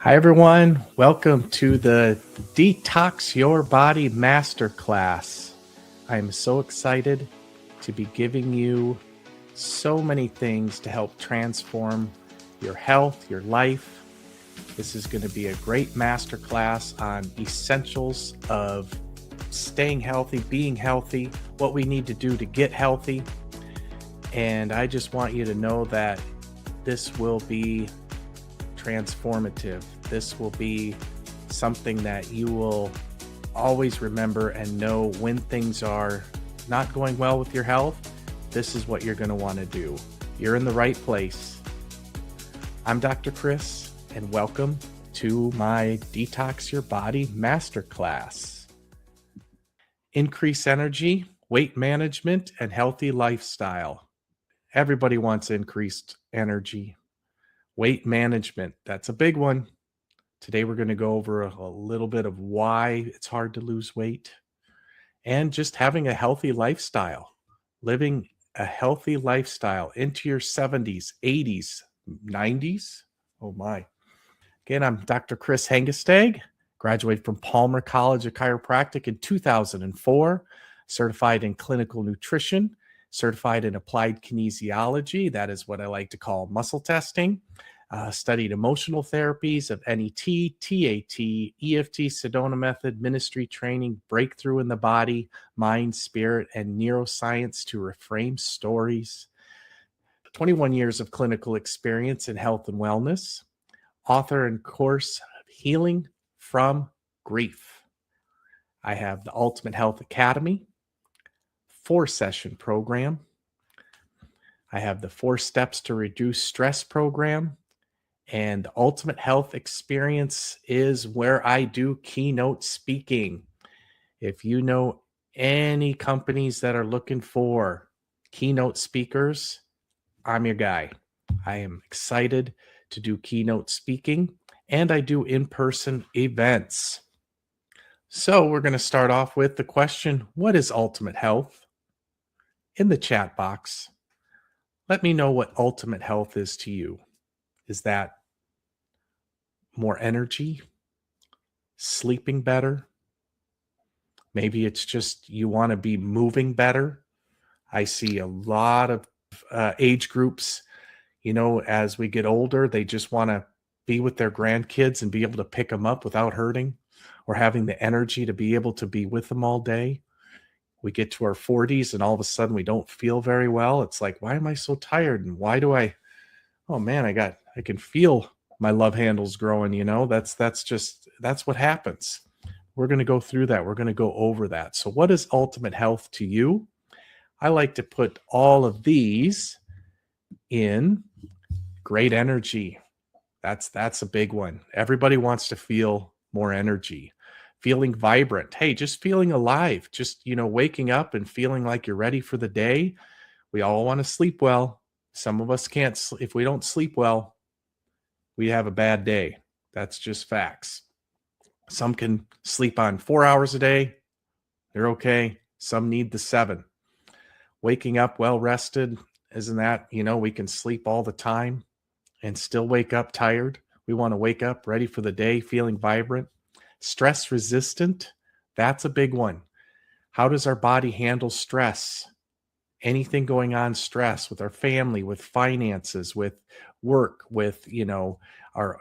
Hi, everyone. Welcome to the Detox Your Body Masterclass. I am so excited to be giving you so many things to help transform your health, your life. This is going to be a great masterclass on essentials of staying healthy, being healthy, what we need to do to get healthy. And I just want you to know that this will be transformative. This will be something that you will always remember and know when things are not going well with your health. This is what you're going to want to do. You're in the right place. I'm Dr. Chris, and welcome to my Detox Your Body Masterclass. Increase energy, weight management, and healthy lifestyle. Everybody wants increased energy. Weight management, that's a big one. Today, we're going to go over a little bit of why it's hard to lose weight and just having a healthy lifestyle, living a healthy lifestyle into your 70s, 80s, 90s. Oh my. Again, I'm Dr. Chris Hengesteg, graduated from Palmer College of Chiropractic in 2004, certified in clinical nutrition, certified in applied kinesiology. That is what I like to call muscle testing. Studied emotional therapies of NET, TAT, EFT, Sedona method, ministry training, breakthrough in the body, mind, spirit, and neuroscience to reframe stories. 21 years of clinical experience in health and wellness. Author and course Healing from Grief. I have the Ultimate Health Academy, 4-session program. I have the 4 Steps to Reduce Stress program. And the Ultimate Health Experience is where I do keynote speaking. If you know any companies that are looking for keynote speakers, I'm your guy. I am excited to do keynote speaking, and I do in-person events. So we're going to start off with the question, what is ultimate health? In the chat box, let me know what ultimate health is to you. Is that more energy, sleeping better? Maybe it's just you want to be moving better. I see a lot of age groups, as we get older, they just want to be with their grandkids and be able to pick them up without hurting or having the energy to be able to be with them all day. We get to our 40s and all of a sudden we don't feel very well. It's like, why am I so tired? And why do oh man, I can feel my love handles growing, that's what happens. We're going to go through that. We're going to go over that. So what is ultimate health to you? I like to put all of these in great energy. That's a big one. Everybody wants to feel more energy, feeling vibrant. Hey, just feeling alive, just, waking up and feeling like you're ready for the day. We all want to sleep well. Some of us can't. If we don't sleep well, we have a bad day. That's just facts. Some can sleep on 4 hours a day. They're okay. Some need the 7. Waking up well rested, isn't that, we can sleep all the time and still wake up tired. We want to wake up ready for the day, feeling vibrant. Stress resistant, that's a big one. How does our body handle stress? Anything going on, stress with our family, with finances, with work, with, our,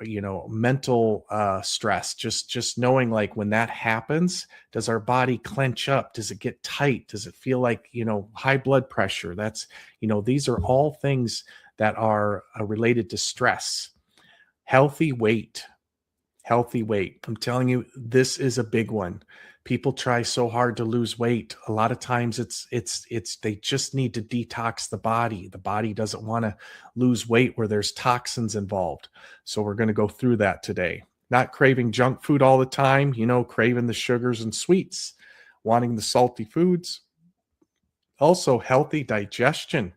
mental stress, just knowing like when that happens, does our body clench up? Does it get tight? Does it feel like, high blood pressure? That's, these are all things that are related to stress. Healthy weight. I'm telling you, this is a big one. People try so hard to lose weight. A lot of times it's they just need to detox the body. The body doesn't want to lose weight where there's toxins involved. So we're going to go through that today. Not craving junk food all the time, craving the sugars and sweets, wanting the salty foods. Also healthy digestion.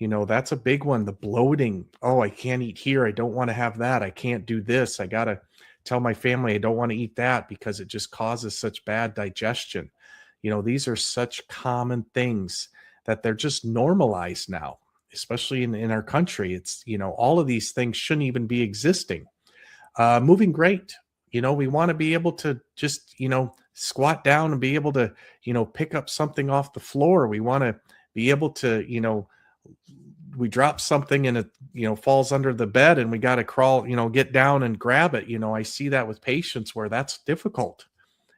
That's a big one. The bloating. Oh, I can't eat here. I don't want to have that. I can't do this. I got to tell my family I don't want to eat that because it just causes such bad digestion. These are such common things that they're just normalized now, especially in our country. It's, all of these things shouldn't even be existing. Moving great. We want to be able to just, squat down and be able to, pick up something off the floor. We want to be able to, we drop something and it, falls under the bed and we got to crawl, get down and grab it. I see that with patients where that's difficult,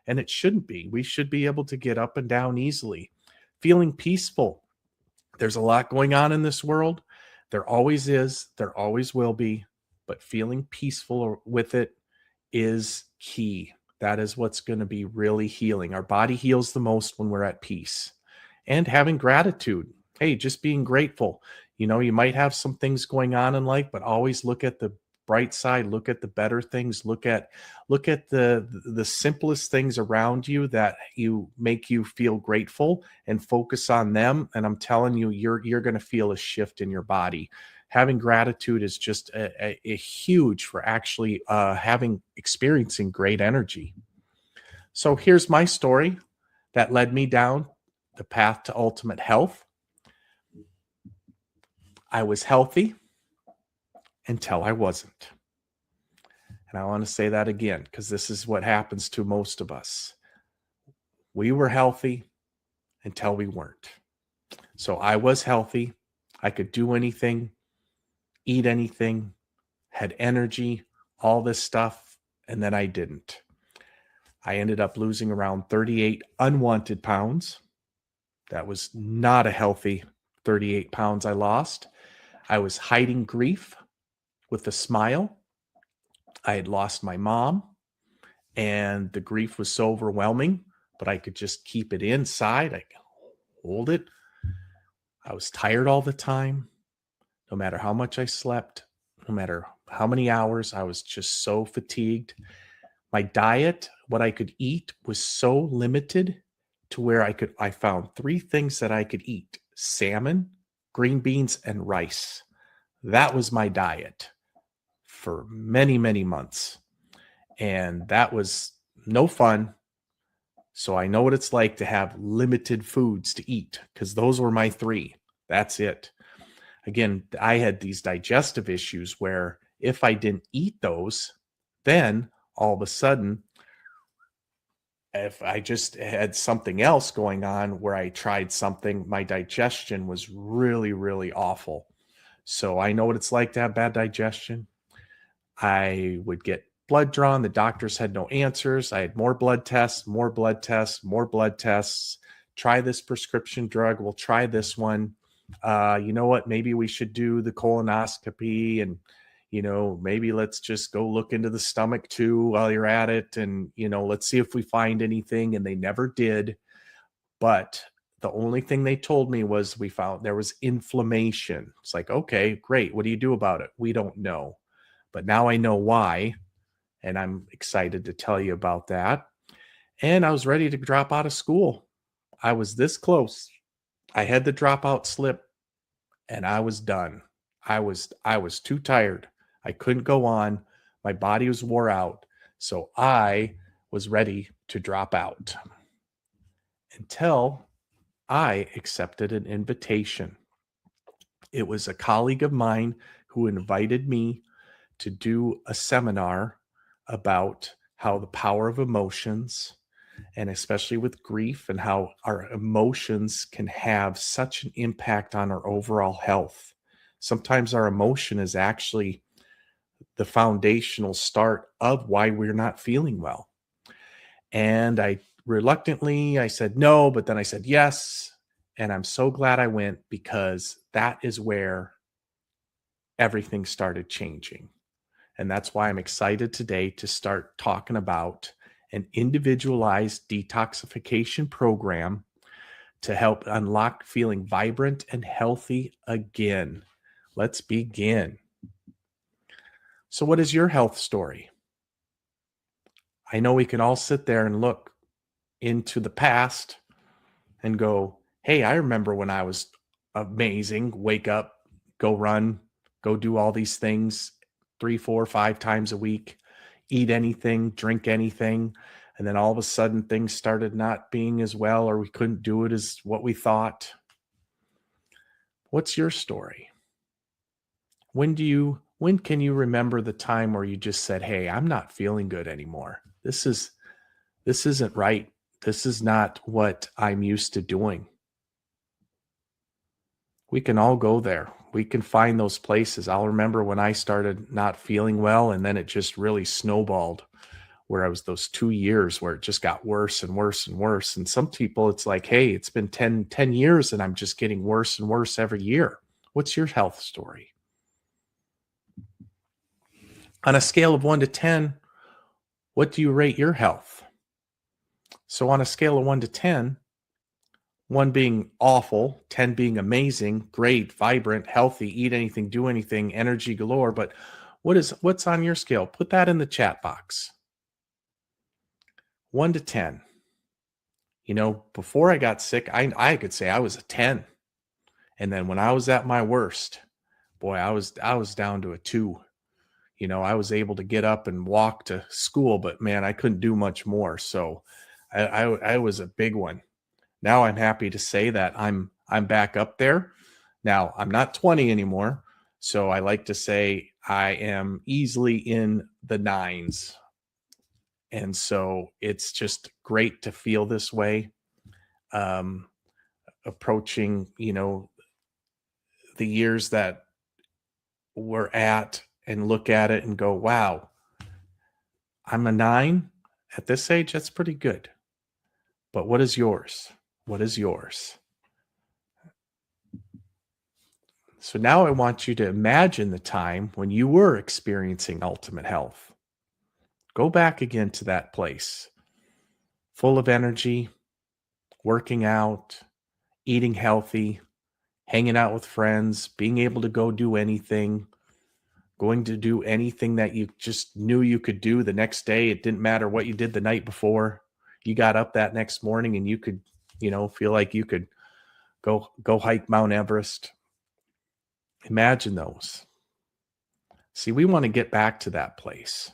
and it shouldn't be. We should be able to get up and down easily, feeling peaceful. There's a lot going on in this world. There always is, there always will be, but feeling peaceful with it is key. That is what's going to be really healing. Our body heals the most when we're at peace. And having gratitude. Hey, just being grateful. You might have some things going on in life, but always look at the bright side, look at the better things, look at the simplest things around you that you make you feel grateful, and focus on them. And I'm telling you, you're going to feel a shift in your body. Having gratitude is just a huge for actually experiencing great energy. So here's my story that led me down the path to ultimate health. I was healthy until I wasn't. And I want to say that again, because this is what happens to most of us. We were healthy until we weren't. So I was healthy. I could do anything, eat anything, had energy, all this stuff, and then I didn't. I ended up losing around 38 unwanted pounds. That was not a healthy 38 pounds I lost. I was hiding grief with a smile. I had lost my mom, and the grief was so overwhelming, but I could just keep it inside. I could hold it. I was tired all the time. No matter how much I slept, no matter how many hours, I was just so fatigued. My diet, what I could eat, was so limited to where I found 3 things that I could eat: salmon, green beans, and rice. That was my diet for many, many months. And that was no fun. So I know what it's like to have limited foods to eat, because those were my 3. That's it. Again, I had these digestive issues where if I didn't eat those, then all of a sudden, if I just had something else going on where I tried something, my digestion was really, really awful. So I know what it's like to have bad digestion. I would get blood drawn. The doctors had no answers. I had more blood tests, more blood tests, more blood tests. Try this prescription drug. We'll try this one. You know what? Maybe we should do the colonoscopy, and, maybe let's just go look into the stomach too while you're at it. And, let's see if we find anything. And they never did. But the only thing they told me was we found there was inflammation. It's like, okay, great. What do you do about it? We don't know. But now I know why. And I'm excited to tell you about that. And I was ready to drop out of school. I was this close. I had the dropout slip and I was done. I was too tired. I couldn't go on. My body was wore out. So I was ready to drop out until I accepted an invitation. It was a colleague of mine who invited me to do a seminar about how the power of emotions, and especially with grief, and how our emotions can have such an impact on our overall health. Sometimes our emotion is actually the foundational start of why we're not feeling well. And I said no, but then I said yes. And I'm so glad I went, because that is where everything started changing. And that's why I'm excited today to start talking about an individualized detoxification program to help unlock feeling vibrant and healthy again. Let's begin. So what is your health story? I know we can all sit there and look into the past and go, hey, I remember when I was amazing. Wake up, go run, go do all these things 3, 4, 5 times a week, eat anything, drink anything. And then all of a sudden things started not being as well, or we couldn't do it as what we thought. What's your story? When do you When can you remember the time where you just said, "Hey, I'm not feeling good anymore. This isn't right. This is not what I'm used to doing." We can all go there. We can find those places. I'll remember when I started not feeling well, and then it just really snowballed, where I was those 2 years where it just got worse and worse and worse. And some people, it's like, hey, it's been ten years and I'm just getting worse and worse every year. What's your health story? On a scale of 1 to 10, what do you rate your health? So on a scale of 1 to 10, 1 being awful, 10 being amazing, great, vibrant, healthy, eat anything, do anything, energy galore. But what's on your scale? Put that in the chat box. 1 to 10. Before I got sick, I could say I was a 10. And then when I was at my worst, boy, I was down to a 2. I was able to get up and walk to school, but man, I couldn't do much more. So I was a big one. Now I'm happy to say that I'm back up there. Now I'm not 20 anymore. So I like to say I am easily in the 9s. And so it's just great to feel this way. Approaching, the years that we're at, and look at it and go, wow, I'm a 9 at this age. That's pretty good. But what is yours? What is yours? So now I want you to imagine the time when you were experiencing ultimate health. Go back again to that place, full of energy, working out, eating healthy, hanging out with friends, being able to go do anything, going to do anything that you just knew you could do the next day. It didn't matter what you did the night before. You got up that next morning and you could, feel like you could go hike Mount Everest. Imagine those. See, we want to get back to that place.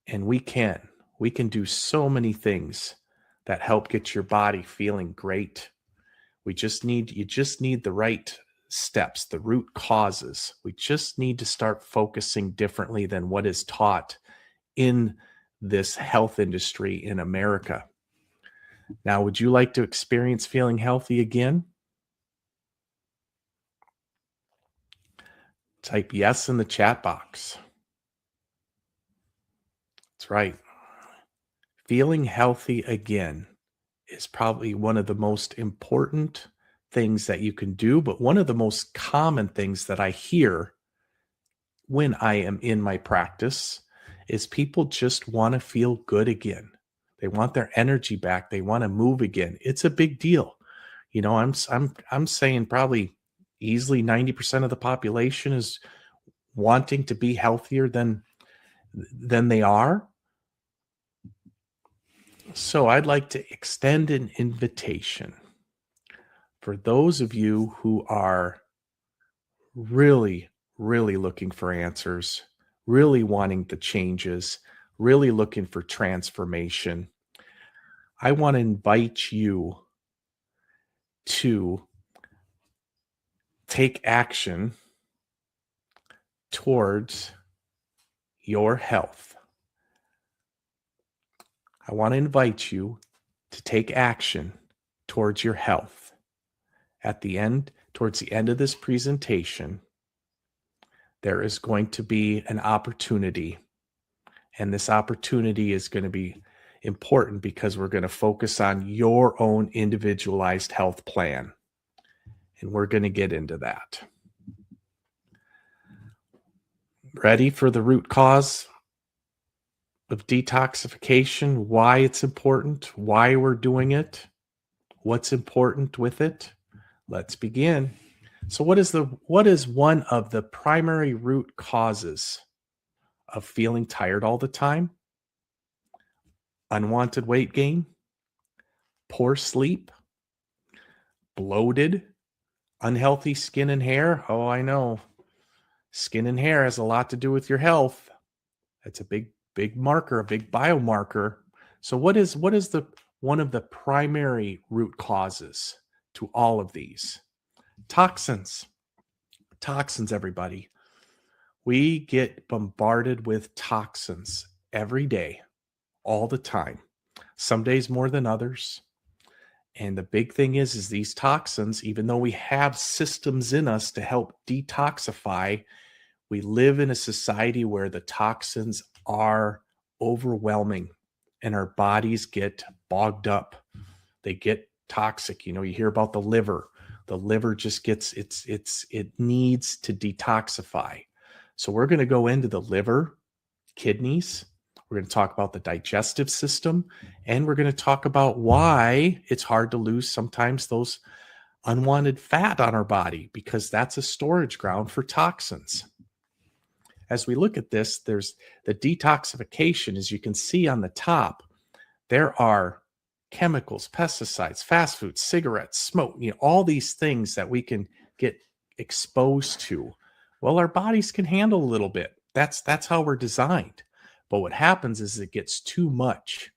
And we can. We can do so many things that help get your body feeling great. You just need the right steps, the root causes. We just need to start focusing differently than what is taught in this health industry in America. Now, would you like to experience feeling healthy again? Type yes in the chat box. That's right. Feeling healthy again is probably one of the most important things that you can do, but one of the most common things that I hear when I am in my practice is people just want to feel good again. They want their energy back. They want to move again. It's a big deal. I'm saying probably easily 90% of the population is wanting to be healthier than they are. So I'd like to extend an invitation for those of you who are really, really looking for answers, really wanting the changes, really looking for transformation. I want to invite you to take action towards your health. I want to invite you to take action towards your health. Towards the end of this presentation, there is going to be an opportunity. And this opportunity is going to be important because we're going to focus on your own individualized health plan. And we're going to get into that. Ready for the root cause of detoxification, why it's important, why we're doing it, what's important with it? Let's begin. So what is one of the primary root causes of feeling tired all the time? Unwanted weight gain, poor sleep, bloated, unhealthy skin and hair. Oh, I know. Skin and hair has a lot to do with your health. That's a big marker, a big biomarker. So what is one of the primary root causes to all of these? Toxins, everybody. We get bombarded with toxins every day, all the time. Some days more than others. And the big thing is these toxins, even though we have systems in us to help detoxify, we live in a society where the toxins are overwhelming and our bodies get bogged up. They get toxic. You hear about the liver. The liver just gets it needs to detoxify. So we're going to go into the liver, kidneys. We're going to talk about the digestive system, and we're going to talk about why it's hard to lose sometimes those unwanted fat on our body, because that's a storage ground for toxins. As we look at this, there's the detoxification. As you can see on the top, there are chemicals, pesticides, fast food, cigarettes, smoke, all these things that we can get exposed to. Well, our bodies can handle a little bit. That's how we're designed. But what happens is it gets too much,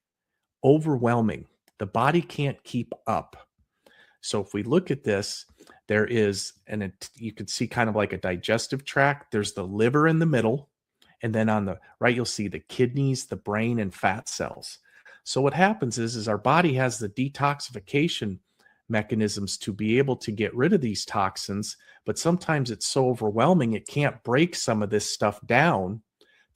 overwhelming. The body can't keep up. So if we look at this, there is, and you can see kind of like a digestive tract. There's the liver in the middle. And then on the right, you'll see the kidneys, the brain, and fat cells. So what happens is our body has the detoxification mechanisms to be able to get rid of these toxins, but sometimes it's so overwhelming, it can't break some of this stuff down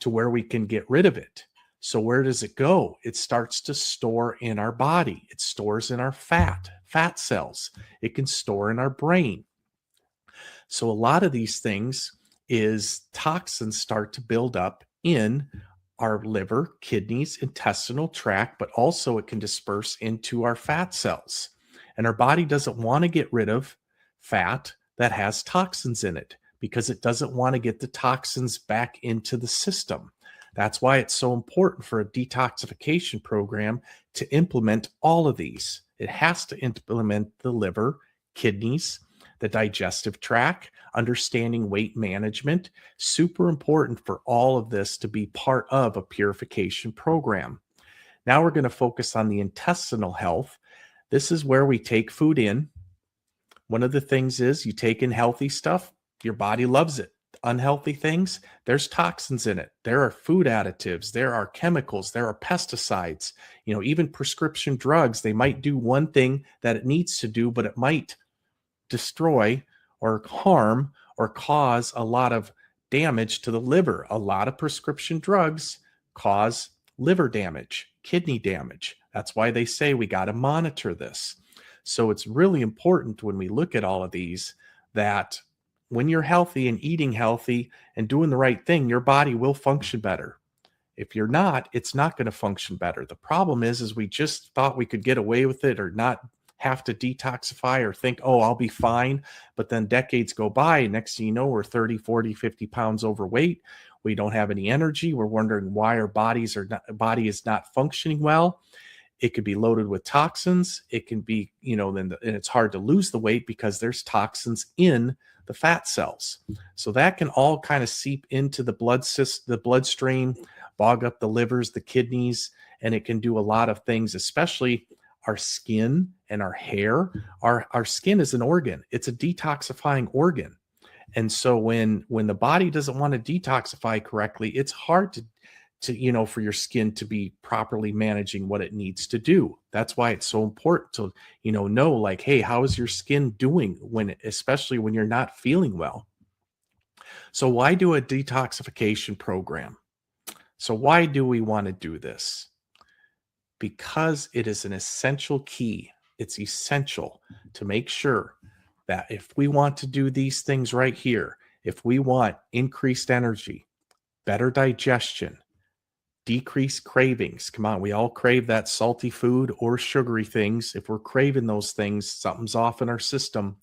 to where we can get rid of it. So where does it go? It starts to store in our body. It stores in our fat cells. It can store in our brain. So a lot of these things is toxins start to build up in our liver, kidneys, intestinal tract, but also it can disperse into our fat cells. And our body doesn't want to get rid of fat that has toxins in it because it doesn't want to get the toxins back into the system. That's why it's so important for a detoxification program to implement all of these. It has to implement the liver, kidneys, the digestive tract, understanding weight management. Super important for all of this to be part of a purification program. Now we're going to focus on the intestinal health. This is where we take food in. One of the things is you take in healthy stuff, your body loves it. Unhealthy things, there's toxins in it. There are food additives, there are chemicals, there are pesticides, even prescription drugs. They might do one thing that it needs to do, but it might destroy or harm or cause a lot of damage to the liver. A lot of prescription drugs cause liver damage, kidney damage. That's why they say we got to monitor this. So it's really important when we look at all of these that when you're healthy and eating healthy and doing the right thing, your body will function better. If you're not, it's not going to function better. The problem is we just thought we could get away with it or not have to detoxify or think, oh, I'll be fine. But then decades go by. And next thing you know, we're 30, 40, 50 pounds overweight. We don't have any energy. We're wondering why our body is not functioning well. It could be loaded with toxins. It can be, and it's hard to lose the weight because there's toxins in the fat cells. So that can all kind of seep into the bloodstream, bog up the livers, the kidneys, and it can do a lot of things, especially our skin and our hair. Our skin is an organ. It's a detoxifying organ. And so when the body doesn't want to detoxify correctly, it's hard to for your skin to be properly managing what it needs to do. That's why it's so important to, know like, hey, how is your skin doing especially when you're not feeling well? So why do a detoxification program? So why do we want to do this? Because it is an essential key. It's essential to make sure that if we want to do these things right here, if we want increased energy, better digestion, decrease cravings. Come on, we all crave that salty food or sugary things. If we're craving those things, something's off in our system.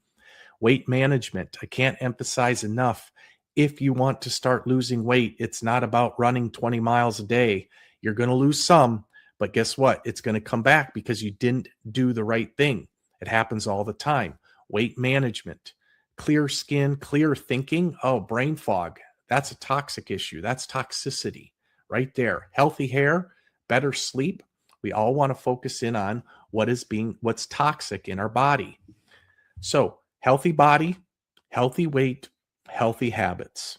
Weight management. I can't emphasize enough. If you want to start losing weight, it's not about running 20 miles a day. You're going to lose some, but guess what? It's going to come back because you didn't do the right thing. It happens all the time. Weight management, clear skin, clear thinking. Oh, brain fog. That's a toxic issue. That's toxicity. Right there. Healthy hair, better sleep. We all want to focus in on what's toxic in our body. So healthy body, healthy weight, healthy habits.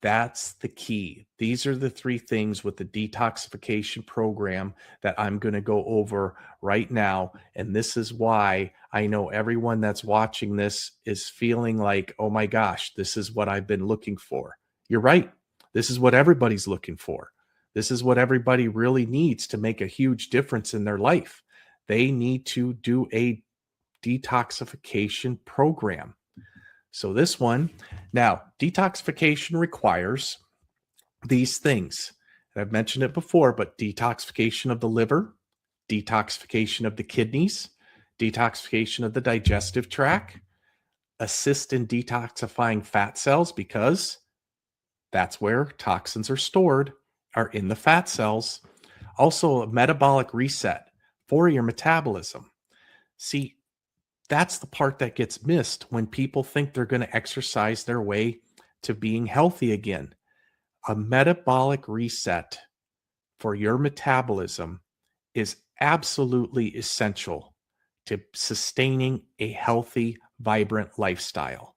That's the key. These are the three things with the detoxification program that I'm going to go over right now. And this is why I know everyone that's watching this is feeling like, oh my gosh, this is what I've been looking for. You're right. This is what everybody's looking for. This is what everybody really needs to make a huge difference in their life. They need to do a detoxification program. So this one, now detoxification requires these things. And I've mentioned it before, but detoxification of the liver, detoxification of the kidneys, detoxification of the digestive tract, assist in detoxifying fat cells because that's where toxins are stored, are in the fat cells. Also, a metabolic reset for your metabolism. See, that's the part that gets missed when people think they're going to exercise their way to being healthy again. A metabolic reset for your metabolism is absolutely essential to sustaining a healthy, vibrant lifestyle.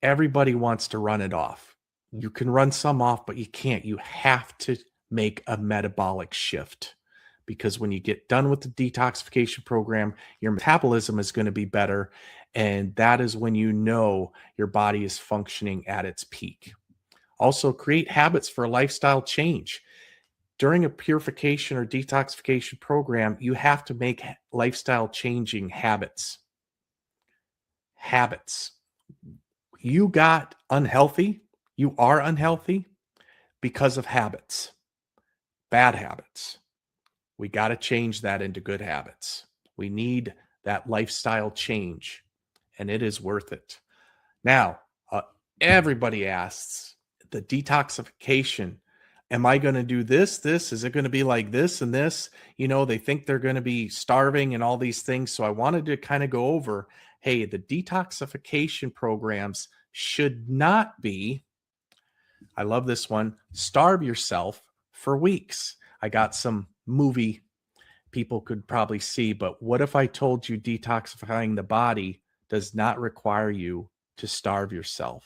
Everybody wants to run it off. You can run some off, but you can't. You have to make a metabolic shift because when you get done with the detoxification program, your metabolism is going to be better. And that is when you know your body is functioning at its peak. Also, create habits for a lifestyle change. During a purification or detoxification program, you have to make lifestyle changing habits. Habits. You got unhealthy. You are unhealthy because of habits, bad habits. We got to change that into good habits. We need that lifestyle change, and it is worth it. Now, everybody asks the detoxification. Am I going to do this? Is it going to be like this and this? You know, they think they're going to be starving and all these things. So I wanted to kind of go over, hey, the detoxification programs should not be, I love this one, starve yourself for weeks. I got some movie people could probably see, but what if I told you detoxifying the body does not require you to starve yourself?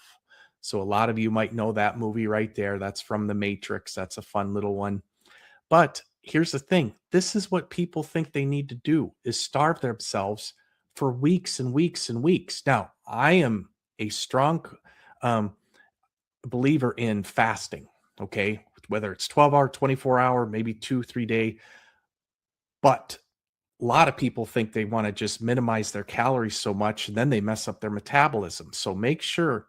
So a lot of you might know that movie right there. That's from The Matrix. That's a fun little one. But here's the thing. This is what people think they need to do is starve themselves for weeks and weeks and weeks. Now, I am a strong believer in fasting, okay? Whether it's 12-hour, 24-hour, maybe 2-3 day. But a lot of people think they want to just minimize their calories so much and then they mess up their metabolism. So make sure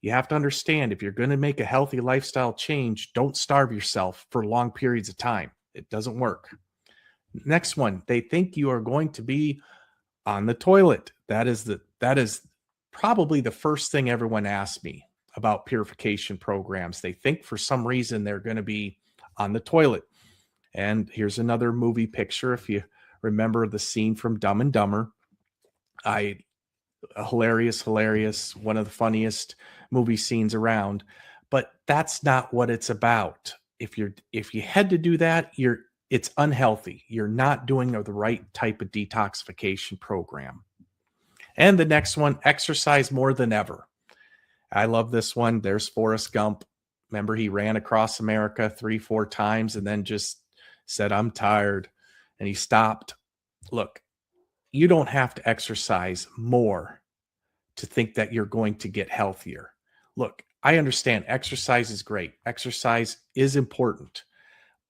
you have to understand if you're going to make a healthy lifestyle change, don't starve yourself for long periods of time. It doesn't work. Next one, they think you are going to be on the toilet. That is probably the first thing everyone asks me about purification programs. They think for some reason they're going to be on the toilet. And here's another movie picture. If you remember the scene from Dumb and Dumber, hilarious, one of the funniest movie scenes around. But that's not what it's about. If you had to do that, it's unhealthy. You're not doing the right type of detoxification program. And the next one, exercise more than ever. I love this one. There's Forrest Gump. Remember, he ran across America 3-4 times and then just said, I'm tired. And he stopped. Look, you don't have to exercise more to think that you're going to get healthier. Look, I understand exercise is great. Exercise is important,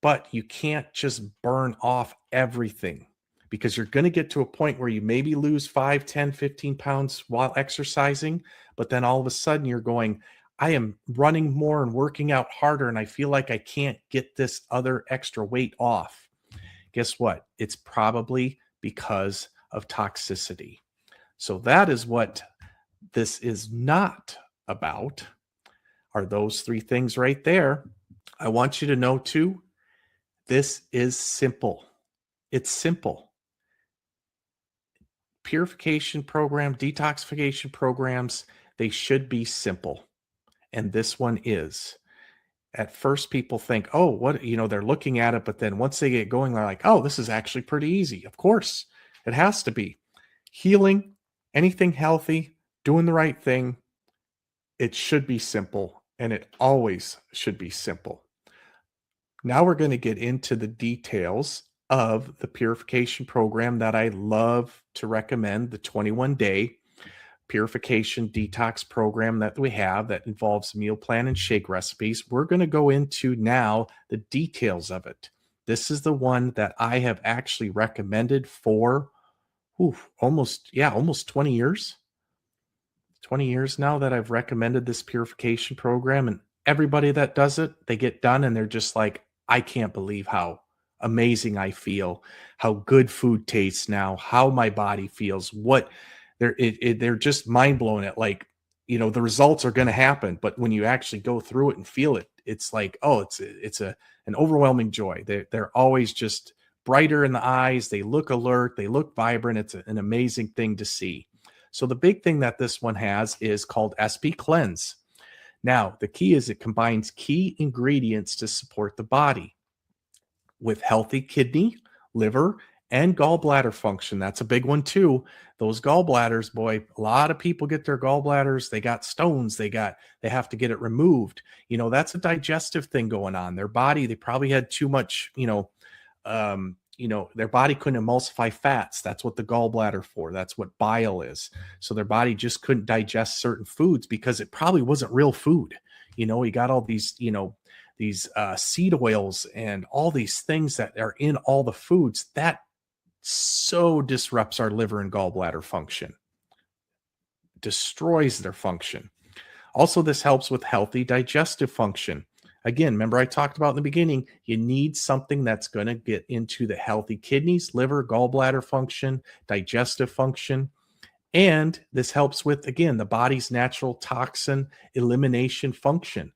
but you can't just burn off everything because you're going to get to a point where you maybe lose 5, 10, 15 pounds while exercising, but then all of a sudden you're going, I am running more and working out harder and I feel like I can't get this other extra weight off. Guess what? It's probably because of toxicity. So that is what this is not about, are those three things right there. I want you to know too, this is simple. It's simple. Purification program, detoxification programs, they should be simple. And this one is. At first, people think, oh, what, they're looking at it. But then once they get going, they're like, oh, this is actually pretty easy. Of course, it has to be. Healing, anything healthy, doing the right thing, it should be simple. and it always should be simple. Now we're going to get into the details of the purification program that I love to recommend, the 21-day purification detox program that we have that involves meal plan and shake recipes. We're going to go into now the details of it. This is the one that I have actually recommended for almost 20 years. 20 years now that I've recommended this purification program, and everybody that does it, they get done and they're just like, I can't believe how amazing I feel, how good food tastes now, how my body feels, what they're just mind blown at, like, the results are going to happen, but when you actually go through it and feel it, it's like, oh, it's an overwhelming joy. They're always just brighter in the eyes, they look alert, they look vibrant. It's an amazing thing to see. So the big thing that this one has is called SP Cleanse. Now, the key is it combines key ingredients to support the body with healthy kidney, liver, and gallbladder function. That's a big one too. Those gallbladders, boy, a lot of people get their gallbladders, they got stones, they have to get it removed. That's a digestive thing going on. Their body, they probably had too much, their body couldn't emulsify fats. That's what the gallbladder for. That's what bile is. So their body just couldn't digest certain foods because it probably wasn't real food. You got all these, these seed oils and all these things that are in all the foods that so disrupts our liver and gallbladder function, destroys their function. Also, this helps with healthy digestive function. Again, remember I talked about in the beginning, you need something that's going to get into the healthy kidneys, liver, gallbladder function, digestive function. And this helps with, again, the body's natural toxin elimination function.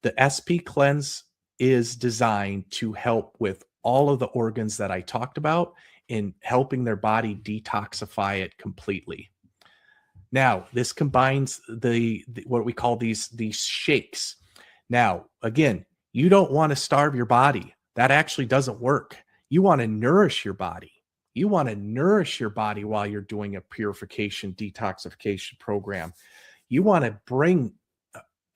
The SP Cleanse is designed to help with all of the organs that I talked about in helping their body detoxify it completely. Now, this combines the what we call these shakes. Now, again, you don't want to starve your body. That actually doesn't work. You want to nourish your body. You want to nourish your body while you're doing a purification detoxification program. You want to bring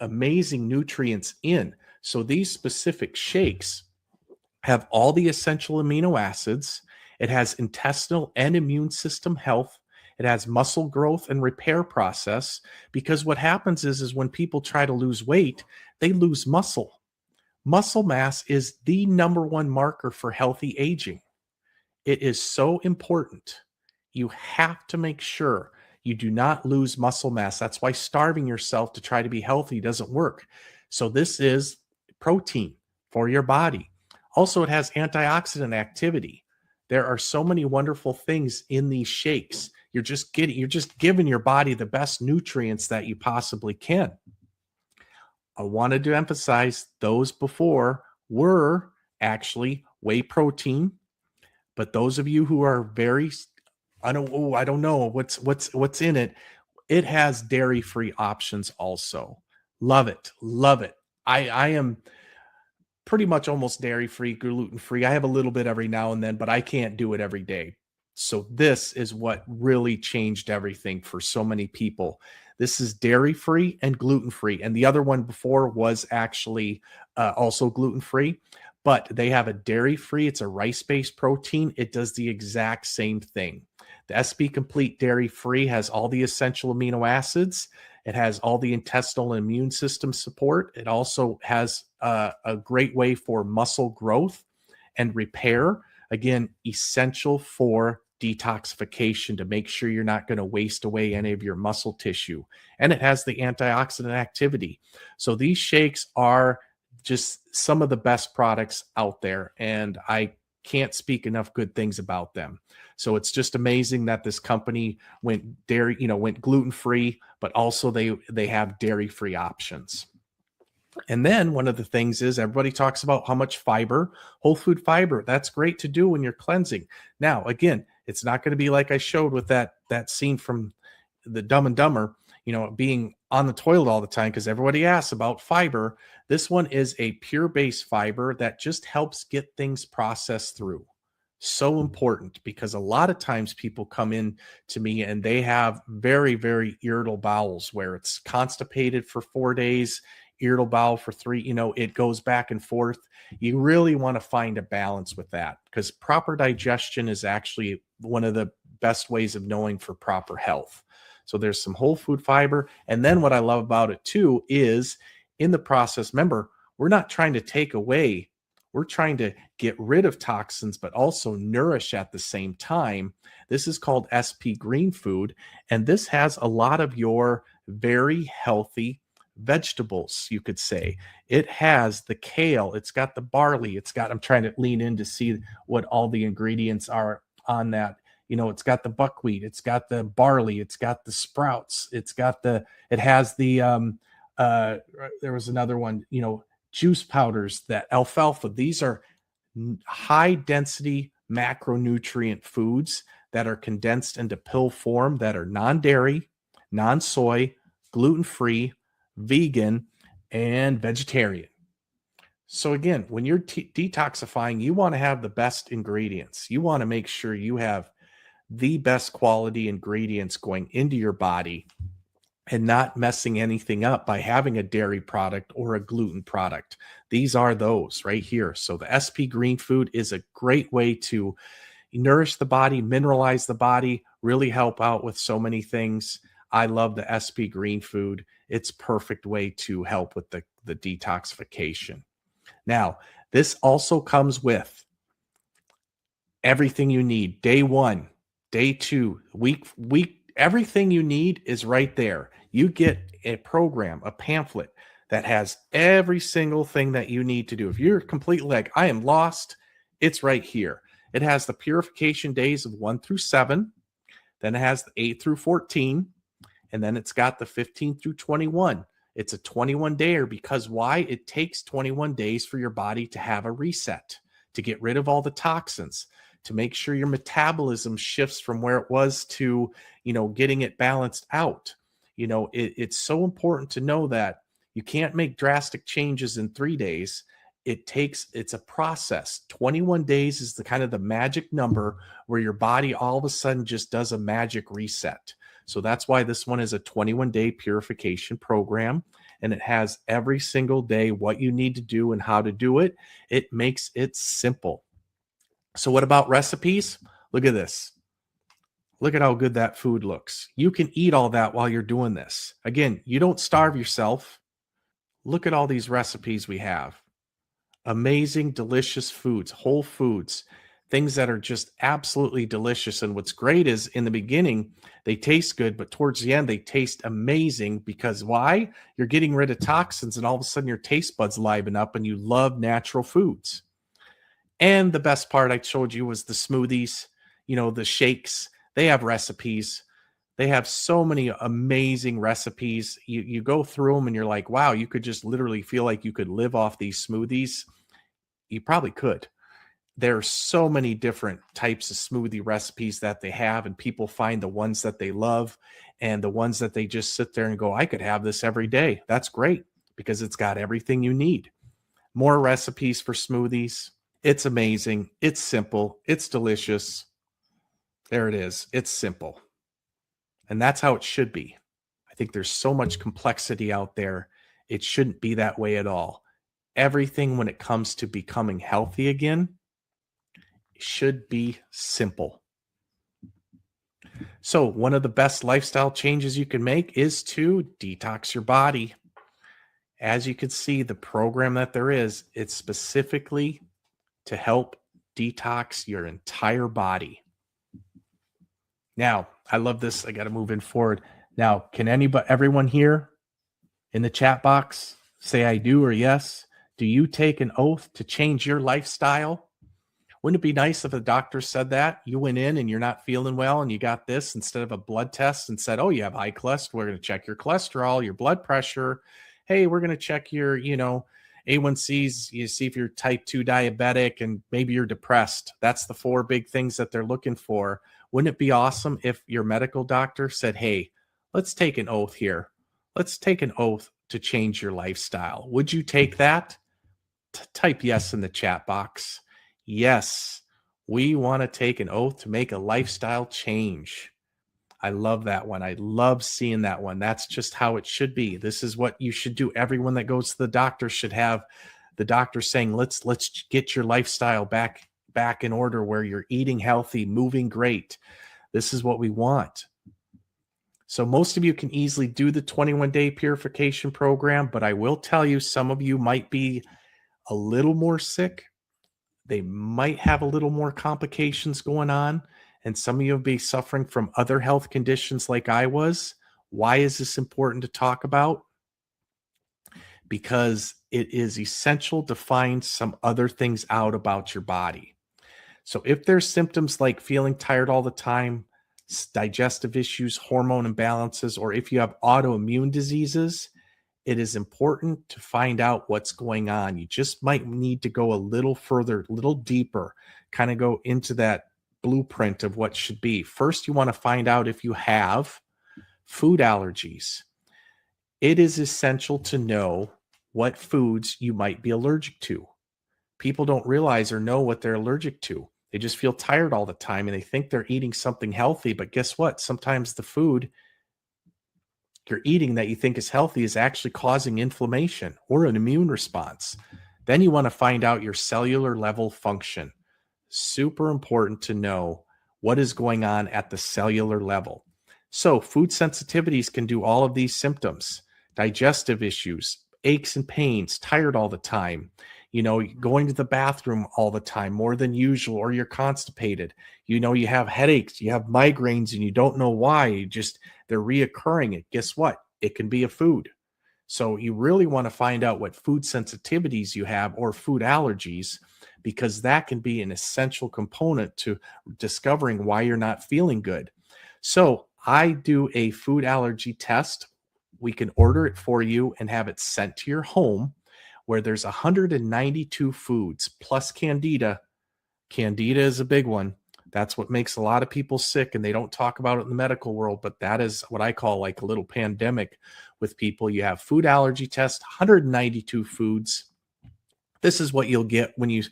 amazing nutrients in. So these specific shakes have all the essential amino acids. It has intestinal and immune system health. It has muscle growth and repair process, because what happens is when people try to lose weight, they lose muscle. Muscle mass is the number one marker for healthy aging. It is so important. You have to make sure you do not lose muscle mass. That's why starving yourself to try to be healthy doesn't work. So this is protein for your body. Also, it has antioxidant activity. There are so many wonderful things in these shakes. You're just giving your body the best nutrients that you possibly can. I wanted to emphasize those before were actually whey protein, but those of you who are very, I don't know what's in it. It has dairy-free options also. Love it. Love it. I am pretty much almost dairy-free, gluten-free. I have a little bit every now and then, but I can't do it every day. So this is what really changed everything for so many people. This is dairy-free and gluten-free. And the other one before was actually also gluten-free, but they have a dairy-free. It's a rice-based protein. It does the exact same thing. The SP Complete Dairy-Free has all the essential amino acids. It has all the intestinal and immune system support. It also has a great way for muscle growth and repair. Again, essential for detoxification to make sure you're not going to waste away any of your muscle tissue. And it has the antioxidant activity. So these shakes are just some of the best products out there, and I can't speak enough good things about them. So it's just amazing that this company went gluten-free, but also they have dairy-free options. And then one of the things is everybody talks about how much fiber, whole food fiber. That's great to do when you're cleansing. Now, again, it's not going to be like I showed with that scene from the Dumb and Dumber, being on the toilet all the time because everybody asks about fiber. This one is a pure base fiber that just helps get things processed through. So important, because a lot of times people come in to me and they have very, very irritable bowels where it's constipated for 4 days. irritable bowel for 3, it goes back and forth. You really want to find a balance with that, because proper digestion is actually one of the best ways of knowing for proper health. So there's some whole food fiber. And then what I love about it too is in the process, remember, we're not trying to take away, we're trying to get rid of toxins, but also nourish at the same time. This is called SP Green Food, and this has a lot of your very healthy vegetables, you could say. It has the kale, it's got the barley, I'm trying to lean in to see what all the ingredients are on that. It's got the buckwheat, it's got the barley, it's got the sprouts, it has the there was another one, juice powders, that alfalfa. These are high density macronutrient foods that are condensed into pill form, that are non-dairy, non-soy, gluten-free, vegan, and vegetarian. So again, when you're detoxifying, you want to have the best ingredients. You want to make sure you have the best quality ingredients going into your body and not messing anything up by having a dairy product or a gluten product. These are those right here. So the SP Green Food is a great way to nourish the body, mineralize the body, really help out with so many things. I love the SP Green Food. It's perfect way to help with the detoxification. Now, this also comes with everything you need. Day 1, day 2, week, everything you need is right there. You get a program, a pamphlet that has every single thing that you need to do. If you're completely like, I am lost, it's right here. It has the purification days of 1 through 7. Then it has the 8 through 14. And then it's got the 15 through 21. It's a 21-dayer because why? It takes 21 days for your body to have a reset, to get rid of all the toxins, to make sure your metabolism shifts from where it was to, getting it balanced out. It's so important to know that you can't make drastic changes in 3 days. It's a process. 21 days is the kind of the magic number where your body all of a sudden just does a magic reset. So that's why this one is a 21-day purification program, and it has every single day what you need to do and how to do it. It makes it simple. So what about recipes? Look at this. Look at how good that food looks. You can eat all that while you're doing this. Again, you don't starve yourself. Look at all these recipes we have. Amazing, delicious foods, whole foods, things that are just absolutely delicious. And what's great is in the beginning, they taste good, but towards the end, they taste amazing because why? You're getting rid of toxins and all of a sudden your taste buds liven up and you love natural foods. And the best part I showed you was the smoothies, the shakes. They have recipes. They have so many amazing recipes. You go through them and you're like, wow, you could just literally feel like you could live off these smoothies. You probably could. There are so many different types of smoothie recipes that they have, and people find the ones that they love and the ones that they just sit there and go, I could have this every day. That's great because it's got everything you need. More recipes for smoothies. It's amazing. It's simple. It's delicious. There it is. It's simple. And that's how it should be. I think there's so much complexity out there. It shouldn't be that way at all. Everything when it comes to becoming healthy again should be simple. So one of the best lifestyle changes you can make is to detox your body. As you can see, the program that there is, it's specifically to help detox your entire body. Now, I love this. I got to move in forward. Now, can everyone here in the chat box say I do or yes? Do you take an oath to change your lifestyle? Wouldn't it be nice if a doctor said that? You went in and you're not feeling well and you got this instead of a blood test and said, oh, you have high cholesterol. We're going to check your cholesterol, your blood pressure. Hey, we're going to check your, A1Cs. You see if you're type 2 diabetic and maybe you're depressed. That's the 4 big things that they're looking for. Wouldn't it be awesome if your medical doctor said, hey, let's take an oath here. Let's take an oath to change your lifestyle. Would you take that? Type yes in the chat box. Yes, we want to take an oath to make a lifestyle change. I love that one. I love seeing that one. That's just how it should be. This is what you should do. Everyone that goes to the doctor should have the doctor saying, let's get your lifestyle back in order where you're eating healthy, moving great. This is what we want. So most of you can easily do the 21-day purification program, but I will tell you, some of you might be a little more sick. They might have a little more complications going on, and some of you will be suffering from other health conditions like I was. Why is this important to talk about? Because it is essential to find some other things out about your body. So if there's symptoms like feeling tired all the time, digestive issues, hormone imbalances, or if you have autoimmune diseases, it is important to find out what's going on. You just might need to go a little further, a little deeper, kind of go into that blueprint of what should be. First, you want to find out if you have food allergies. It is essential to know what foods you might be allergic to. People don't realize or know what they're allergic to. They just feel tired all the time and they think they're eating something healthy. But guess what? Sometimes the food you're eating that you think is healthy is actually causing inflammation or an immune response. Then you want to find out your cellular level function. Super important to know what is going on at the cellular level. So food sensitivities can do all of these symptoms: digestive issues, aches and pains, tired all the time, going to the bathroom all the time, more than usual, or you're constipated. You have headaches, you have migraines, and you don't know why. They're reoccurring. Guess what? It can be a food. So you really want to find out what food sensitivities you have or food allergies, because that can be an essential component to discovering why you're not feeling good. So I do a food allergy test. We can order it for you and have it sent to your home, where there's 192 foods plus Candida. Candida is a big one. That's what makes a lot of people sick, and they don't talk about it in the medical world, but that is what I call like a little pandemic with people. You have food allergy test, 192 foods. This is what you'll get when you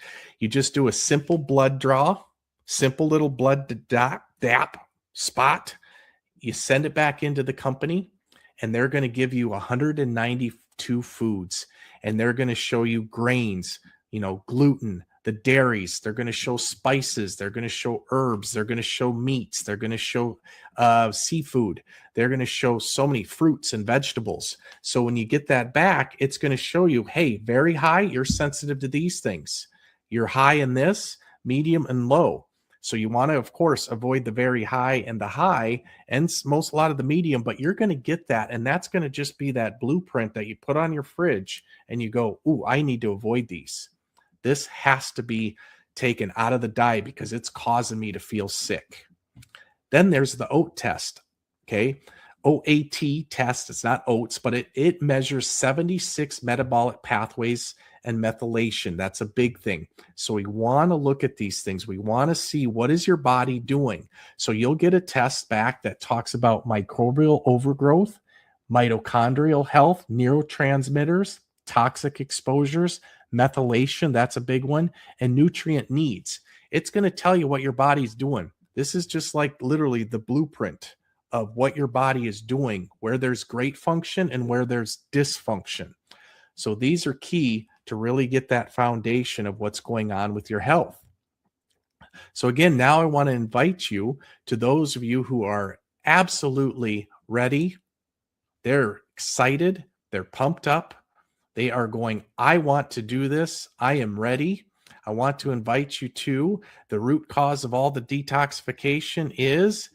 just do a simple blood draw, simple little blood DAP spot. You send it back into the company, and they're going to give you 192 foods, and they're going to show you grains, gluten, the dairies. They're going to show spices. They're going to show herbs. They're going to show meats. They're going to show seafood. They're going to show so many fruits and vegetables. So when you get that back, it's going to show you, hey, very high, you're sensitive to these things. You're high in this, medium, and low. So you want to, of course, avoid the very high and the high, and a lot of the medium, but you're going to get that. And that's going to just be that blueprint that you put on your fridge and you go, ooh, I need to avoid these. This has to be taken out of the diet because it's causing me to feel sick. Then there's the OAT test. Okay. OAT test. It's not oats, but it measures 76 metabolic pathways and methylation. That's a big thing. So we want to look at these things. We want to see, what is your body doing? So you'll get a test back that talks about microbial overgrowth, mitochondrial health, neurotransmitters, toxic exposures, methylation, that's a big one, and nutrient needs. It's going to tell you what your body's doing. This is just like literally the blueprint of what your body is doing, where there's great function and where there's dysfunction. So these are key to really get that foundation of what's going on with your health. So again, now I want to invite you, to those of you who are absolutely ready, they're excited, they're pumped up, they are going, I want to do this, I am ready. I want to invite you to the root cause of all the detoxification is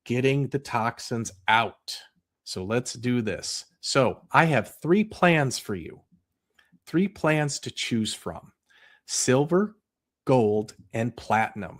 getting the toxins out. So let's do this. So I have 3 plans for you, 3 plans to choose from: silver, gold, and platinum.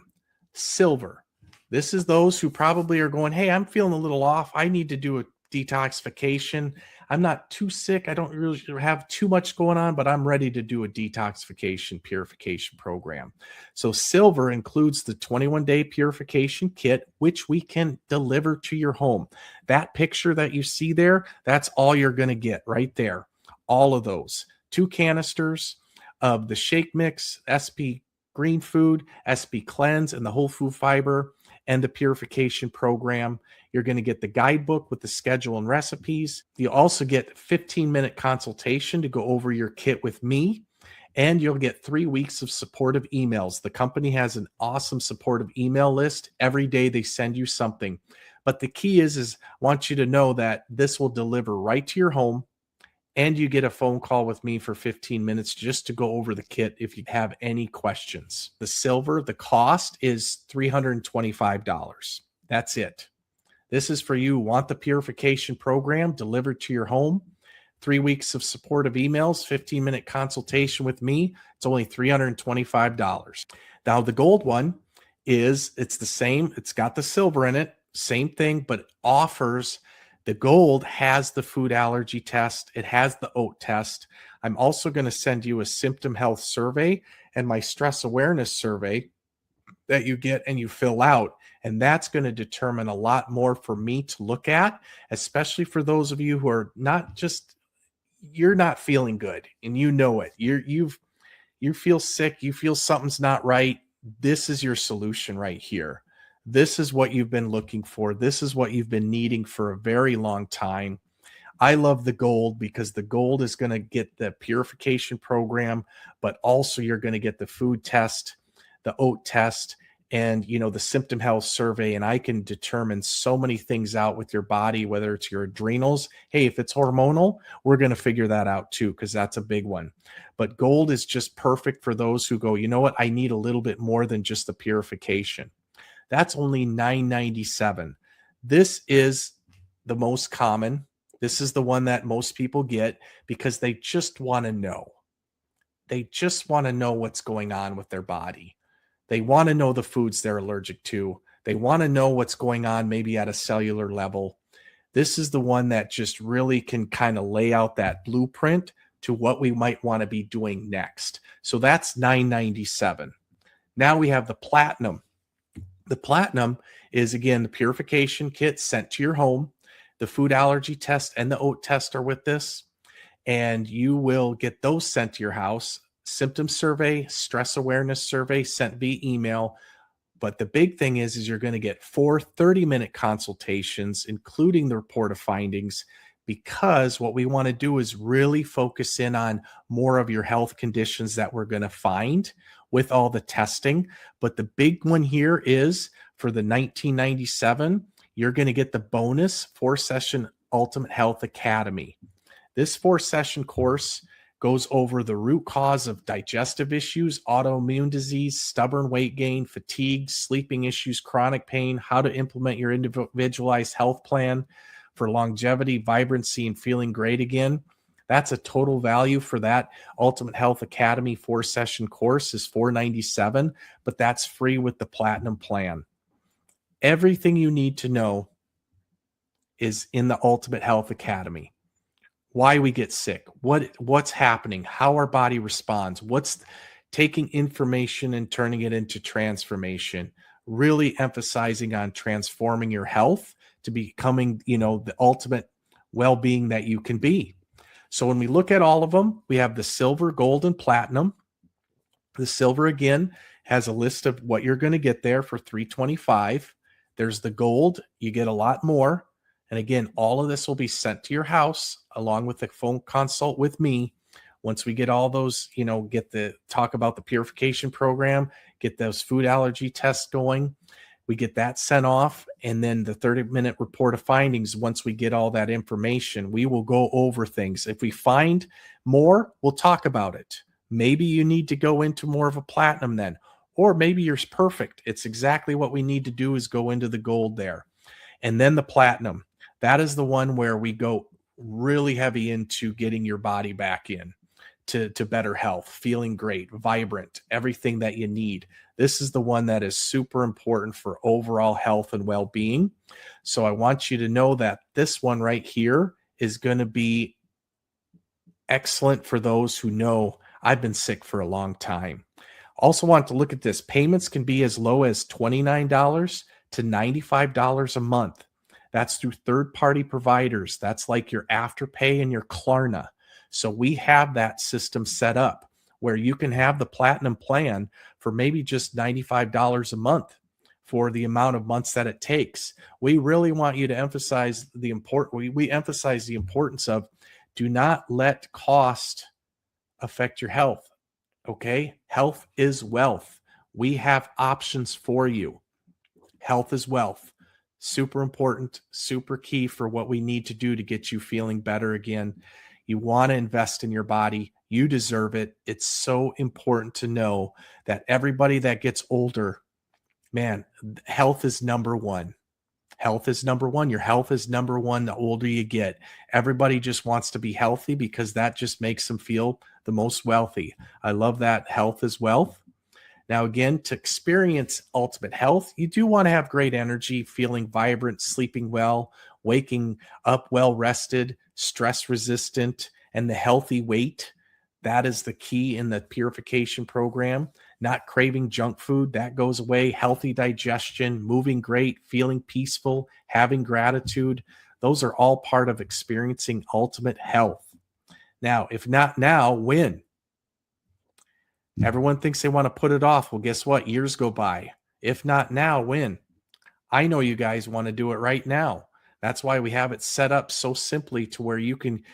Silver. This is those who probably are going, hey, I'm feeling a little off. I need to do a detoxification. I'm not too sick. I don't really have too much going on, but I'm ready to do a detoxification purification program. So silver includes the 21-day purification kit, which we can deliver to your home. That picture that you see there, that's all you're going to get right there. All of those. 2 canisters of the shake mix, SP Green Food, SP Cleanse, and the whole food fiber. and the purification program. You're going to get the guidebook with the schedule and recipes. You also get 15-minute consultation to go over your kit with me. And you'll get 3 weeks of supportive emails. The company has an awesome supportive email list. Every day they send you something. But the key is I want you to know that this will deliver right to your home, and you get a phone call with me for 15 minutes just to go over the kit if you have any questions. The silver, the cost is $325. That's it. This is for you who want the purification program delivered to your home. 3 weeks of supportive emails, 15-minute consultation with me. It's only $325. Now, the gold one it's the same. It's got the silver in it, same thing, but it offers the gold has the food allergy test. It has the oat test. I'm also going to send you a symptom health survey and my stress awareness survey that you get and you fill out. And that's going to determine a lot more for me to look at, especially for those of you who are you're not feeling good and you know it. You feel sick. You feel something's not right. This is your solution right here. This is what you've been looking for. This is what you've been needing for a very long time. I love the gold because the gold is going to get the purification program, but also you're going to get the food test, the oat test, and the symptom health survey. And I can determine so many things out with your body, whether it's your adrenals. Hey, if it's hormonal, we're going to figure that out too, because that's a big one. But gold is just perfect for those who go, you know what, I need a little bit more than just the purification. That's only $997. This is the most common. This is the one that most people get because they just want to know. They just want to know what's going on with their body. They want to know the foods they're allergic to. They want to know what's going on maybe at a cellular level. This is the one that just really can kind of lay out that blueprint to what we might want to be doing next. So that's $997. Now we have the platinum. The platinum is, again, the purification kit sent to your home. The food allergy test and the oat test are with this. And you will get those sent to your house. Symptom survey, stress awareness survey sent via email. But the big thing is you're going to get 4 30-minute consultations, including the report of findings, because what we want to do is really focus in on more of your health conditions that we're going to find with all the testing. But the big one here is for the $1997, you're going to get the bonus 4-session Ultimate Health Academy. This 4-session course goes over the root cause of digestive issues, autoimmune disease, stubborn weight gain, fatigue, sleeping issues, chronic pain, how to implement your individualized health plan for longevity, vibrancy, and feeling great again. That's a total value for that Ultimate Health Academy 4-session course is $497, but that's free with the Platinum plan. Everything you need to know is in the Ultimate Health Academy. Why we get sick, what's happening, how our body responds, what's taking information and turning it into transformation, really emphasizing on transforming your health to becoming, the ultimate well-being that you can be. So when we look at all of them, we have the silver, gold, and platinum. The silver, again, has a list of what you're going to get there for $325. There's the gold. You get a lot more. And again, all of this will be sent to your house along with the phone consult with me. Once we get all those, talk about the purification program, get those food allergy tests going, we get that sent off. And then the 30-minute report of findings, once we get all that information, we will go over things. If we find more, we'll talk about it. Maybe you need to go into more of a platinum then, or maybe you're perfect. It's exactly what we need to do is go into the gold there. And then the platinum. That is the one where we go really heavy into getting your body back in to better health, feeling great, vibrant, everything that you need. This is the one that is super important for overall health and well-being. So I want you to know that this one right here is going to be excellent for those who know I've been sick for a long time. Also want to look at this. Payments can be as low as $29 to $95 a month. That's through third-party providers. That's like your Afterpay and your Klarna. So we have that system set up where you can have the platinum plan for maybe just $95 a month for the amount of months that it takes. We really want you to emphasize the we emphasize the importance of do not let cost affect your health. Okay? Health is wealth. We have options for you. Health is wealth. Super important, super key for what we need to do to get you feeling better again. You want to invest in your body. You deserve it. It's so important to know that everybody that gets older, man, health is number one. Health is number one. Your health is number one the older you get. Everybody just wants to be healthy because that just makes them feel the most wealthy. I love that. Health is wealth. Now, again, to experience ultimate health, you do want to have great energy, feeling vibrant, sleeping well, waking up well rested, stress resistant, and the healthy weight. That is the key in the purification program. Not craving junk food, that goes away. Healthy digestion, moving great, feeling peaceful, having gratitude. Those are all part of experiencing ultimate health. Now, if not now, when? Everyone thinks they want to put it off. Well, guess what? Years go by. If not now, when? I know you guys want to do it right now. That's why we have it set up so simply to where you can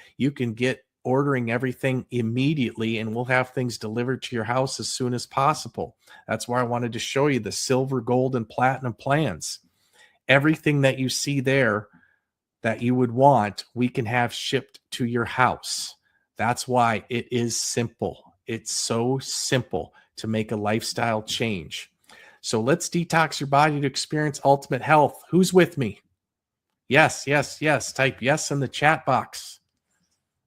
get ordering everything immediately, and we'll have things delivered to your house as soon as possible. That's why I wanted to show you the silver, gold, and platinum plans. Everything that you see there that you would want, we can have shipped to your house. That's why it is simple. It's so simple to make a lifestyle change. So let's detox your body to experience ultimate health. Who's with me? Yes, yes, yes. Type yes in the chat box.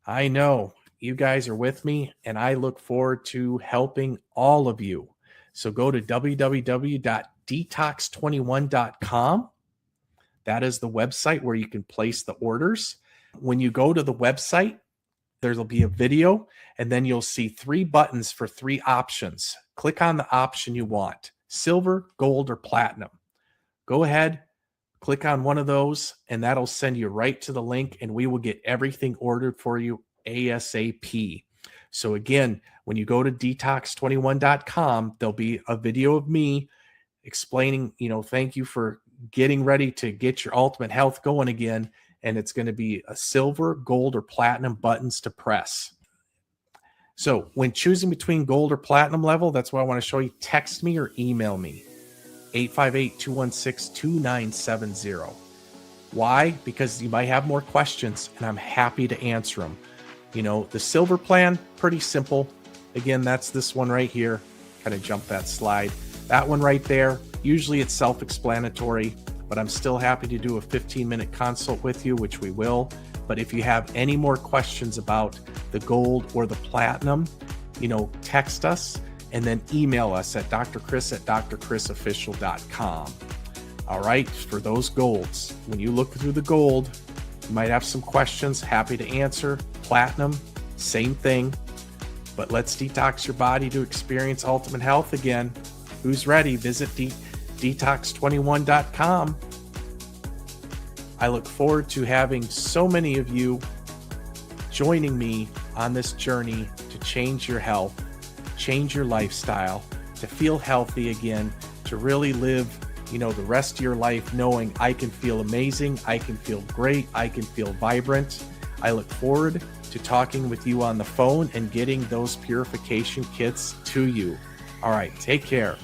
I know you guys are with me, and I look forward to helping all of you. So go to www.detox21.com. That is the website where you can place the orders. When you go to the website, there'll be a video, and then you'll see 3 buttons for 3 options. Click on the option you want, silver, gold, or platinum. Go ahead, click on one of those, and that'll send you right to the link, and we will get everything ordered for you ASAP. So again, when you go to detox21.com, there'll be a video of me explaining, thank you for getting ready to get your ultimate health going again. And it's going to be a silver, gold, or platinum buttons to press. So when choosing between gold or platinum level, that's what I want to show you. Text me or email me, 858-216-2970. Why? Because you might have more questions, and I'm happy to answer them. The silver plan, pretty simple. Again, that's this one right here. Kind of jump that slide. That one right there, usually it's self-explanatory, but I'm still happy to do a 15-minute consult with you, which we will. But if you have any more questions about the gold or the platinum, text us and then email us at drchris@drchrisofficial.com. All right, for those golds, when you look through the gold, you might have some questions, happy to answer. Platinum, same thing. But let's detox your body to experience ultimate health again. Who's ready? Visit detox21.com. I look forward to having so many of you joining me on this journey to change your health, change your lifestyle, to feel healthy again, to really live, the rest of your life knowing I can feel amazing, I can feel great, I can feel vibrant. I look forward to talking with you on the phone and getting those purification kits to you. All right, take care.